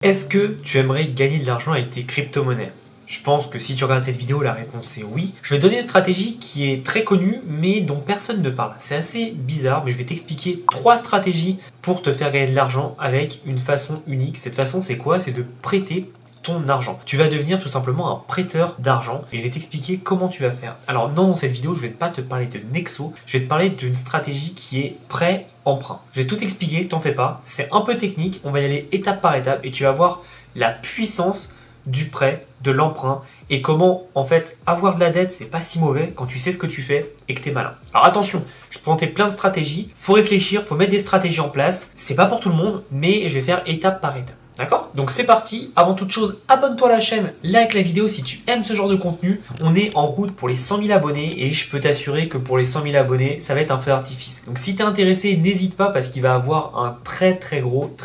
Est-ce que tu aimerais gagner de l'argent avec tes crypto-monnaies? Je pense que si tu regardes cette vidéo, la réponse est oui. Je vais te donner une stratégie qui est très connue, mais dont personne ne parle. C'est assez bizarre, mais je vais t'expliquer 3 stratégies pour te faire gagner de l'argent avec une façon unique. Cette façon, c'est quoi? C'est de prêter ton argent. Tu vas devenir tout simplement un prêteur d'argent et je vais t'expliquer comment tu vas faire. Alors non, dans cette vidéo, je vais pas te parler de Nexo, je vais te parler d'une stratégie qui est prêt-emprunt. Je vais tout expliquer, t'en fais pas, c'est un peu technique, on va y aller étape par étape et tu vas voir la puissance du prêt, de l'emprunt et comment en fait avoir de la dette c'est pas si mauvais quand tu sais ce que tu fais et que t'es malin. Alors attention, je vais présenter plein de stratégies, faut réfléchir, faut mettre des stratégies en place, c'est pas pour tout le monde mais je vais faire étape par étape. D'accord? Donc c'est parti. Avant toute chose, abonne-toi à la chaîne, like la vidéo si tu aimes ce genre de contenu. On est en route pour les 100 000 abonnés et je peux t'assurer que pour les 100 000 abonnés, ça va être un feu d'artifice. Donc si t'es intéressé, n'hésite pas parce qu'il va avoir un très gros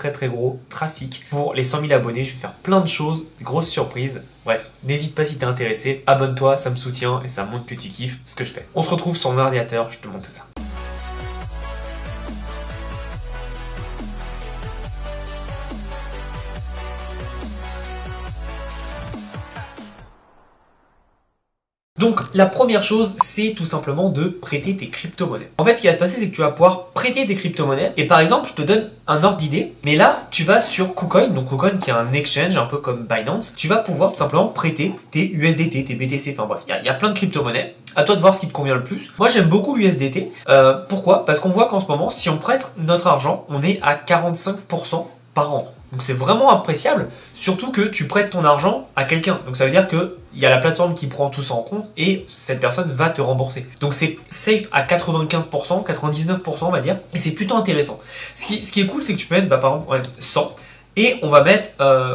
trafic pour les 100 000 abonnés. Je vais faire plein de choses, de grosses surprises. Bref, n'hésite pas si t'es intéressé, abonne-toi, ça me soutient et ça montre que tu kiffes ce que je fais. On se retrouve sur mon ordinateur, je te montre tout ça. Donc la première chose, c'est tout simplement de prêter tes crypto-monnaies. En fait, ce qui va se passer, c'est que tu vas pouvoir prêter tes crypto-monnaies. Et par exemple, je te donne un ordre d'idée. Mais là, tu vas sur KuCoin, donc KuCoin qui est un exchange un peu comme Binance. Tu vas pouvoir tout simplement prêter tes USDT, tes BTC, enfin bref, il y a plein de crypto-monnaies. À toi de voir ce qui te convient le plus. Moi, j'aime beaucoup l'USDT. Pourquoi? Parce qu'on voit qu'en ce moment, si on prête notre argent, on est à 45% par an. Donc c'est vraiment appréciable, surtout que tu prêtes ton argent à quelqu'un. Donc ça veut dire qu'il y a la plateforme qui prend tout ça en compte et cette personne va te rembourser. Donc c'est safe à 95%, 99% on va dire, et c'est plutôt intéressant. Ce qui est cool, c'est que tu peux mettre par exemple 100 et on va mettre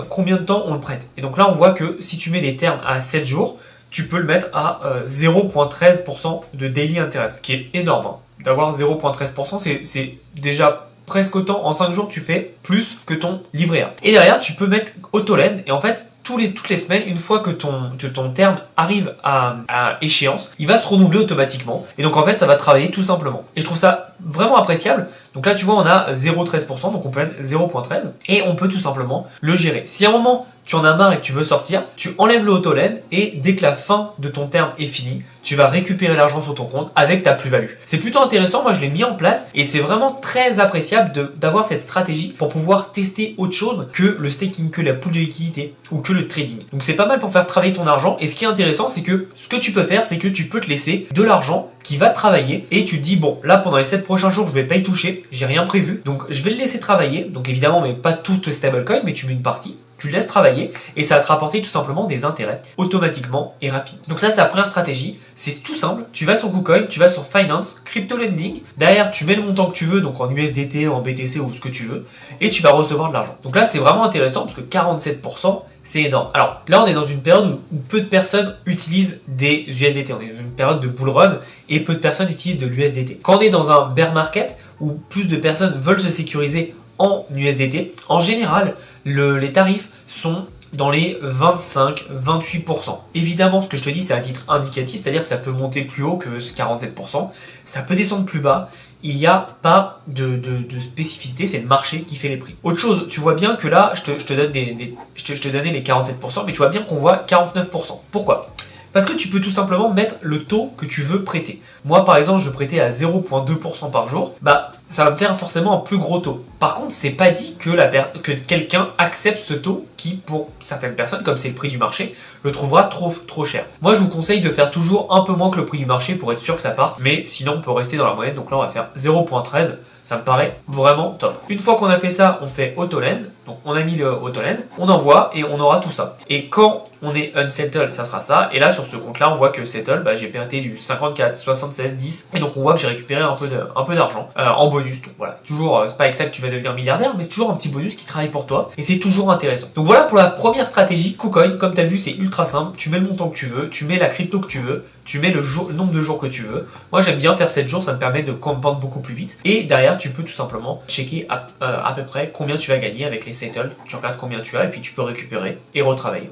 combien de temps on le prête. Et donc là on voit que si tu mets des termes à 7 jours, tu peux le mettre à 0,13% de daily interest, ce qui est énorme. Hein. D'avoir 0,13%, c'est déjà presque autant, en 5 jours tu fais plus que ton livret A. Et derrière tu peux mettre autolène et en fait toutes les semaines, une fois que ton terme arrive à échéance, il va se renouveler automatiquement et donc en fait ça va travailler tout simplement. Et je trouve ça vraiment appréciable. Donc là tu vois on a 0,13%, donc on peut mettre 0,13 et on peut tout simplement le gérer. Si à un moment tu en as marre et que tu veux sortir, tu enlèves le autolène et dès que la fin de ton terme est finie, tu vas récupérer l'argent sur ton compte avec ta plus-value. C'est plutôt intéressant, moi je l'ai mis en place et c'est vraiment très appréciable d'avoir cette stratégie pour pouvoir tester autre chose que le staking, que la pool de liquidité ou que le trading. Donc c'est pas mal pour faire travailler ton argent et ce qui est intéressant c'est que ce que tu peux faire c'est que tu peux te laisser de l'argent qui va travailler et tu te dis bon là pendant les 7 prochains jours je vais pas y toucher, j'ai rien prévu donc je vais le laisser travailler. Donc évidemment mais pas toute stablecoin mais tu mets une partie. Tu le laisses travailler et ça va te rapporter tout simplement des intérêts automatiquement et rapidement. Donc ça c'est la première stratégie, c'est tout simple. Tu vas sur KuCoin, tu vas sur Finance, Crypto Lending. Derrière tu mets le montant que tu veux, donc en USDT, en BTC ou ce que tu veux, et tu vas recevoir de l'argent. Donc là c'est vraiment intéressant parce que 47% c'est énorme. Alors là on est dans une période où peu de personnes utilisent des USDT. On est dans une période de bull run et peu de personnes utilisent de l'USDT. Quand on est dans un bear market où plus de personnes veulent se sécuriser en USDT, en général, les tarifs sont dans les 25-28%. Évidemment, ce que je te dis, c'est à titre indicatif, c'est-à-dire que ça peut monter plus haut que 47%, ça peut descendre plus bas, il n'y a pas de spécificité, c'est le marché qui fait les prix. Autre chose, tu vois bien que là, je te donnais les 47%, mais tu vois bien qu'on voit 49%. Pourquoi ? Parce que tu peux tout simplement mettre le taux que tu veux prêter. Moi, par exemple, je prêtais à 0,2% par jour. Bah, ça va me faire forcément un plus gros taux. Par contre, c'est pas dit que quelqu'un accepte ce taux qui, pour certaines personnes, comme c'est le prix du marché, le trouvera trop cher. Moi, je vous conseille de faire toujours un peu moins que le prix du marché pour être sûr que ça parte. Mais sinon, on peut rester dans la moyenne. Donc là, on va faire 0,13. Ça me paraît vraiment top. Une fois qu'on a fait ça, on fait autolène. Donc on a mis le autolène, on envoie et on aura tout ça. Et quand on est unsettled, ça sera ça. Et là sur ce compte-là, on voit que settle, j'ai prêté du 54, 76, 10. Et donc on voit que j'ai récupéré un peu d'argent en bonus. Donc voilà, toujours, c'est pas exact que tu vas devenir milliardaire, mais c'est toujours un petit bonus qui travaille pour toi. Et c'est toujours intéressant. Donc voilà pour la première stratégie, KuCoin. Comme tu as vu, c'est ultra simple. Tu mets le montant que tu veux, tu mets la crypto que tu veux, tu mets le nombre de jours que tu veux. Moi j'aime bien faire 7 jours, ça me permet de compound beaucoup plus vite. Et derrière, tu peux tout simplement checker à peu près combien tu vas gagner avec les settle. Tu regardes combien tu as et puis tu peux récupérer et retravailler.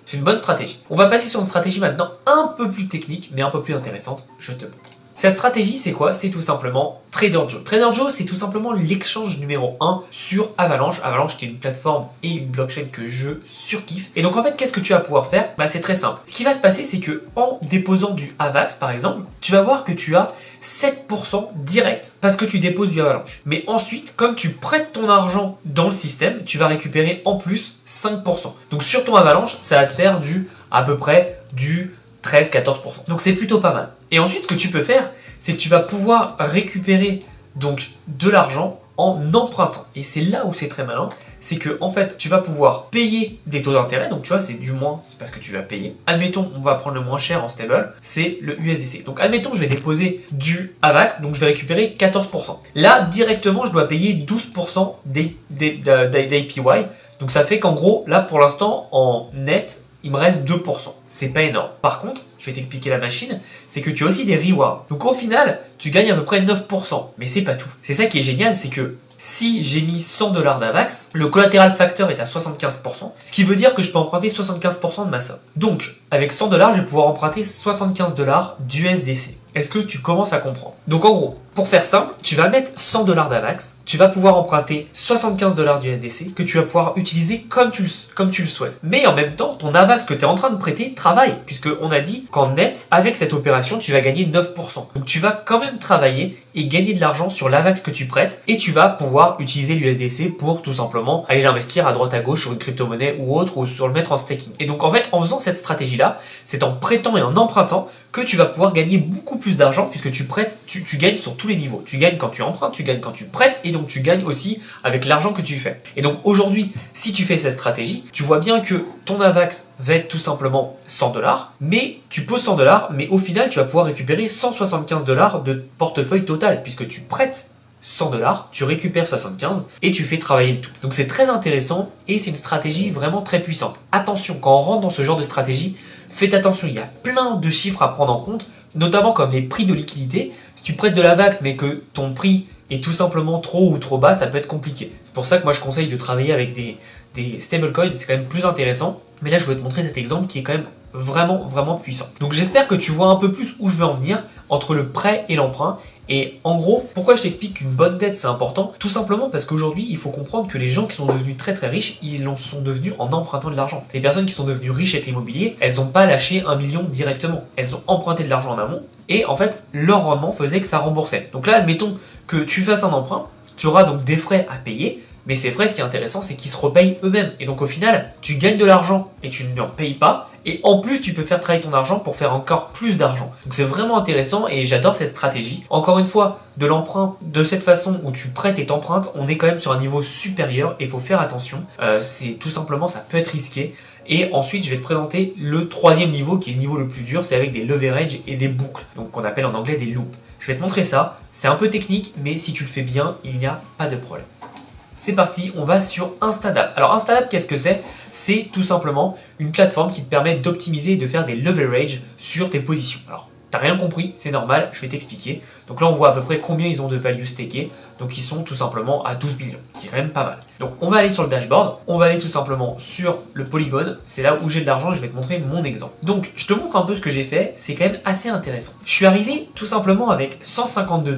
C'est une bonne stratégie. On va passer sur une stratégie maintenant un peu plus technique mais un peu plus intéressante. Je te montre. Cette stratégie, c'est quoi? C'est tout simplement Trader Joe. Trader Joe, c'est tout simplement l'exchange numéro 1 sur Avalanche. Avalanche qui est une plateforme et une blockchain que je surkiffe. Et donc en fait, qu'est-ce que tu vas pouvoir faire? C'est très simple. Ce qui va se passer, c'est que en déposant du AVAX par exemple, tu vas voir que tu as 7% direct parce que tu déposes du Avalanche. Mais ensuite, comme tu prêtes ton argent dans le système, tu vas récupérer en plus 5%. Donc sur ton Avalanche, ça va te faire à peu près du 13-14%. Donc c'est plutôt pas mal. Et ensuite, ce que tu peux faire, c'est que tu vas pouvoir récupérer donc de l'argent en empruntant. Et c'est là où c'est très malin, c'est que en fait, tu vas pouvoir payer des taux d'intérêt. Donc tu vois, c'est du moins, c'est parce que tu vas payer. Admettons, on va prendre le moins cher en stable, c'est le USDC. Donc admettons, je vais déposer du AVAX, donc je vais récupérer 14%. Là, directement, je dois payer 12% d'APY. Donc ça fait qu'en gros, là pour l'instant, en net, il me reste 2%. C'est pas énorme. Par contre, je vais t'expliquer la machine, c'est que tu as aussi des rewards. Donc au final, tu gagnes à peu près 9%. Mais c'est pas tout. C'est ça qui est génial, c'est que si j'ai mis 100$ d'AVAX, le collateral factor est à 75%, ce qui veut dire que je peux emprunter 75% de ma somme. Donc, avec 100$, je vais pouvoir emprunter 75$ d'USDC. Est-ce que tu commences à comprendre? Donc en gros, pour faire simple, tu vas mettre 100$ d'AVAX, tu vas pouvoir emprunter 75$ d'USDC que tu vas pouvoir utiliser comme tu le souhaites. Mais en même temps, ton AVAX que tu es en train de prêter travaille, puisqu'on a dit qu'en net, avec cette opération, tu vas gagner 9%. Donc tu vas quand même travailler et gagner de l'argent sur l'AVAX que tu prêtes et tu vas pouvoir utiliser l'USDC pour tout simplement aller l'investir à droite à gauche sur une crypto-monnaie ou autre ou sur le mettre en staking. Et donc en fait, en faisant cette stratégie-là, c'est en prêtant et en empruntant que tu vas pouvoir gagner beaucoup plus d'argent puisque tu prêtes, tu gagnes sur tous les niveaux. Tu gagnes quand tu empruntes, tu gagnes quand tu prêtes et donc tu gagnes aussi avec l'argent que tu fais. Et donc aujourd'hui, si tu fais cette stratégie, tu vois bien que ton AVAX va être tout simplement 100$, mais tu poses 100$, mais au final, tu vas pouvoir récupérer 175$ de portefeuille total puisque tu prêtes 100$, tu récupères 75 et tu fais travailler le tout. Donc c'est très intéressant et c'est une stratégie vraiment très puissante. Attention, quand on rentre dans ce genre de stratégie, faites attention, il y a plein de chiffres à prendre en compte, notamment comme les prix de liquidité. Si tu prêtes de l'AVAX mais que ton prix est tout simplement trop ou trop bas, ça peut être compliqué. C'est pour ça que moi je conseille de travailler avec des stablecoins, c'est quand même plus intéressant. Mais là je vais te montrer cet exemple qui est quand même vraiment puissant. Donc j'espère que tu vois un peu plus où je veux en venir entre le prêt et l'emprunt. Et en gros, pourquoi je t'explique qu'une bonne dette c'est important? Tout simplement parce qu'aujourd'hui, il faut comprendre que les gens qui sont devenus très riches, ils en sont devenus en empruntant de l'argent. Les personnes qui sont devenues riches avec l'immobilier, elles n'ont pas lâché 1 million directement. Elles ont emprunté de l'argent en amont et en fait, leur rendement faisait que ça remboursait. Donc là, admettons que tu fasses un emprunt, tu auras donc des frais à payer. Mais ces frais, ce qui est intéressant, c'est qu'ils se repayent eux-mêmes. Et donc au final, tu gagnes de l'argent et tu n'en payes pas. Et en plus, tu peux faire travailler ton argent pour faire encore plus d'argent. Donc c'est vraiment intéressant et j'adore cette stratégie. Encore une fois, de l'emprunt, de cette façon où tu prêtes et t'empruntes, on est quand même sur un niveau supérieur et il faut faire attention. C'est tout simplement, ça peut être risqué. Et ensuite, je vais te présenter le troisième niveau qui est le niveau le plus dur. C'est avec des leverage et des boucles. Donc qu'on appelle en anglais des loops. Je vais te montrer ça. C'est un peu technique, mais si tu le fais bien, il n'y a pas de problème. C'est parti, on va sur Instadap. Alors Instadap, qu'est-ce que c'est? C'est tout simplement une plateforme qui te permet d'optimiser et de faire des leverage sur tes positions. Alors, t'as rien compris, c'est normal, je vais t'expliquer. Donc là, on voit à peu près combien ils ont de value staked. Donc ils sont tout simplement à 12 billions, ce qui est quand même pas mal. Donc on va aller sur le dashboard, on va aller tout simplement sur le Polygon. C'est là où j'ai de l'argent et je vais te montrer mon exemple. Donc je te montre un peu ce que j'ai fait, c'est quand même assez intéressant. Je suis arrivé tout simplement avec 152$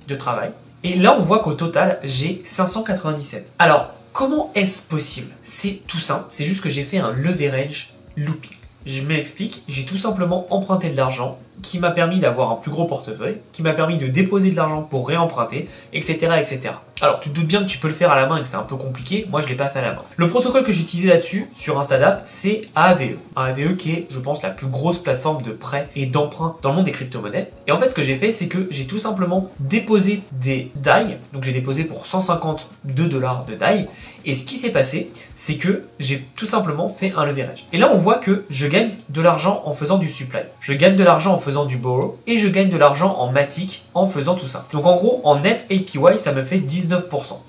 de travail. Et là, on voit qu'au total, j'ai 597. Alors, comment est-ce possible? C'est tout simple, c'est juste que j'ai fait un leverage looping. Je m'explique, j'ai tout simplement emprunté de l'argent qui m'a permis d'avoir un plus gros portefeuille, qui m'a permis de déposer de l'argent pour réemprunter, etc., etc. Alors, tu te doutes bien que tu peux le faire à la main et que c'est un peu compliqué. Moi, je ne l'ai pas fait à la main. Le protocole que j'ai utilisé là-dessus, sur Instadap, c'est AAVE. AAVE qui est, je pense, la plus grosse plateforme de prêt et d'emprunt dans le monde des crypto-monnaies. Et en fait, ce que j'ai fait, c'est que j'ai tout simplement déposé des DAI. Donc, j'ai déposé pour 152$ de DAI. Et ce qui s'est passé, c'est que j'ai tout simplement fait un leverage. Et là, on voit que je gagne de l'argent en faisant du supply. Je gagne de l'argent en faisant du borrow. Et je gagne de l'argent en matic en faisant tout ça. Donc, en gros, en net APY, ça me fait 19%.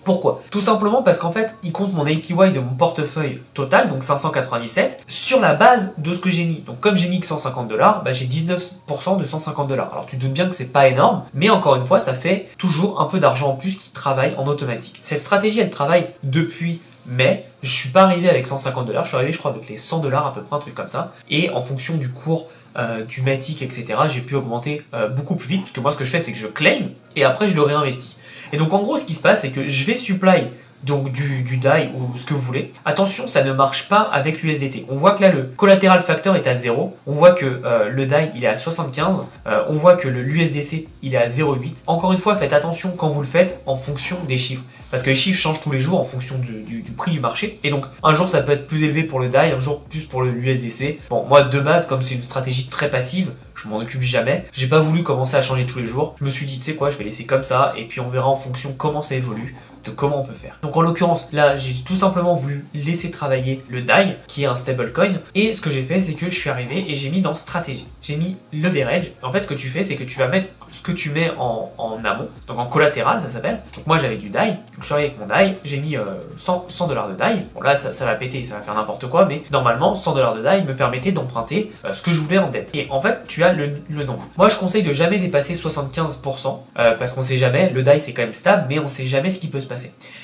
Pourquoi? Tout simplement parce qu'en fait, il compte mon APY de mon portefeuille total, donc 597, sur la base de ce que j'ai mis. Donc comme j'ai mis que 150$, bah, j'ai 19% de 150$. Alors tu te doutes bien que c'est pas énorme, mais encore une fois, ça fait toujours un peu d'argent en plus qui travaille en automatique. Cette stratégie, elle travaille depuis mai. Je suis pas arrivé avec 150$, je suis arrivé je crois avec les 100$ à peu près, un truc comme ça. Et en fonction du cours du Matic, etc., j'ai pu augmenter beaucoup plus vite, parce que moi ce que je fais c'est que je claim, et après je le réinvestis. Et donc en gros ce qui se passe c'est que je vais supply donc du DAI ou ce que vous voulez. Attention, ça ne marche pas avec l'USDT. On voit que là, le collateral factor est à 0. On voit que le DAI, il est à 75. On voit que l'USDC, il est à 0,8. Encore une fois, faites attention quand vous le faites en fonction des chiffres. Parce que les chiffres changent tous les jours en fonction du prix du marché. Et donc, un jour, ça peut être plus élevé pour le DAI, un jour plus pour l'USDC. Bon, moi, de base, comme c'est une stratégie très passive, je m'en occupe jamais. J'ai pas voulu commencer à changer tous les jours. Je me suis dit, tu sais quoi, je vais laisser comme ça. Et puis, on verra en fonction comment ça évolue, de comment on peut faire. Donc en l'occurrence, là, j'ai tout simplement voulu laisser travailler le DAI, qui est un stablecoin, et ce que j'ai fait, c'est que je suis arrivé et j'ai mis dans stratégie. J'ai mis leverage. En fait, ce que tu fais, c'est que tu vas mettre ce que tu mets en amont, donc en collatéral, ça s'appelle. Donc moi, j'avais du DAI, donc je suis arrivé avec mon DAI, j'ai mis 100 $ de DAI. Bon là, ça va péter, ça va faire n'importe quoi, mais normalement, 100 $ de DAI me permettait d'emprunter ce que je voulais en dette. Et en fait, tu as le nombre. Moi, je conseille de jamais dépasser 75%, parce qu'on sait jamais, le DAI c'est quand même stable, mais on sait jamais ce qui peut se passer.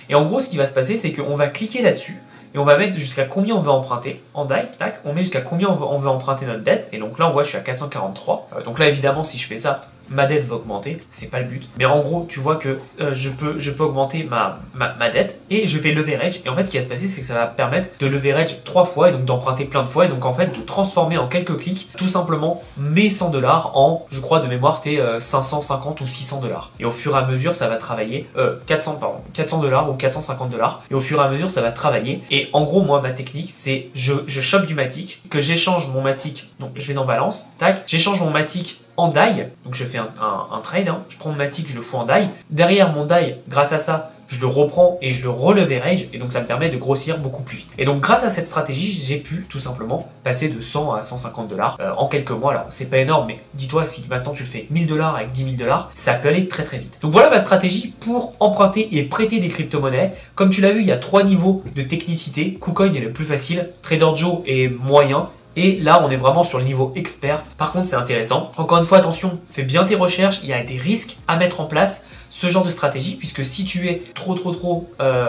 Et en gros, ce qui va se passer, c'est qu'on va cliquer là-dessus et on va mettre jusqu'à combien on veut emprunter en DAI. Tac, on met jusqu'à combien on veut emprunter notre dette. Et donc là, on voit, je suis à 443. Donc là, évidemment, si je fais ça, ma dette va augmenter. C'est pas le but. Mais en gros, tu vois que je peux augmenter ma dette et je fais leverage. Et en fait, ce qui va se passer, c'est que ça va permettre de leverage 3 fois et donc d'emprunter plein de fois. Et donc en fait, de transformer en quelques clics tout simplement mes 100 $ en, je crois de mémoire, c'était 550 ou 600 $. Et au fur et à mesure, ça va travailler 400 $ ou 450 $. Et au fur et à mesure, ça va travailler. Et en gros, moi, ma technique, c'est je chope du Matic, que j'échange mon Matic. Donc je vais dans balance, tac, j'échange mon Matic en DAI, donc je fais un trade, hein. Je prends mon Matic, je le fous en DAI. Derrière mon DAI, grâce à ça, je le reprends et je le releverage, et donc ça me permet de grossir beaucoup plus vite. Et donc grâce à cette stratégie, j'ai pu tout simplement passer de 100 à 150 $ en quelques mois. Alors c'est pas énorme, mais dis-toi, si maintenant tu le fais 1000 $ avec 10 000 $, ça peut aller très très vite. Donc voilà ma stratégie pour emprunter et prêter des crypto-monnaies. Comme tu l'as vu, il y a 3 niveaux de technicité. KuCoin est le plus facile, Trader Joe est moyen, et là, on est vraiment sur le niveau expert. Par contre, c'est intéressant. Encore une fois, attention, fais bien tes recherches. Il y a des risques à mettre en place ce genre de stratégie, puisque si tu es trop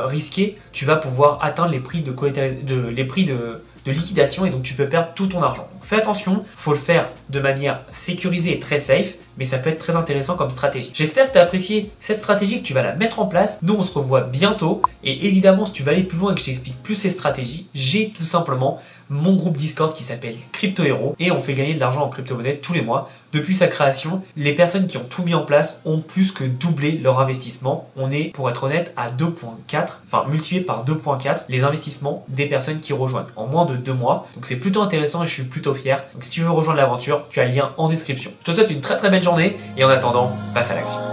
risqué, tu vas pouvoir atteindre les prix de liquidation, et donc tu peux perdre tout ton argent. Donc fais attention, faut le faire de manière sécurisée et très safe, mais ça peut être très intéressant comme stratégie. J'espère que tu as apprécié cette stratégie, que tu vas la mettre en place. Nous, on se revoit bientôt, et évidemment, si tu veux aller plus loin et que je t'explique plus ces stratégies, j'ai tout simplement mon groupe Discord qui s'appelle Crypto Hero, et on fait gagner de l'argent en crypto-monnaie tous les mois. Depuis sa création, les personnes qui ont tout mis en place ont plus que doublé leur investissement. On est, pour être honnête, à 2,4, enfin multiplié par 2,4 les investissements des personnes qui rejoignent en moins de 2 mois. Donc c'est plutôt intéressant et je suis plutôt fier. Donc si tu veux rejoindre l'aventure, tu as le lien en description. Je te souhaite une très très belle journée, et en attendant, passe à l'action.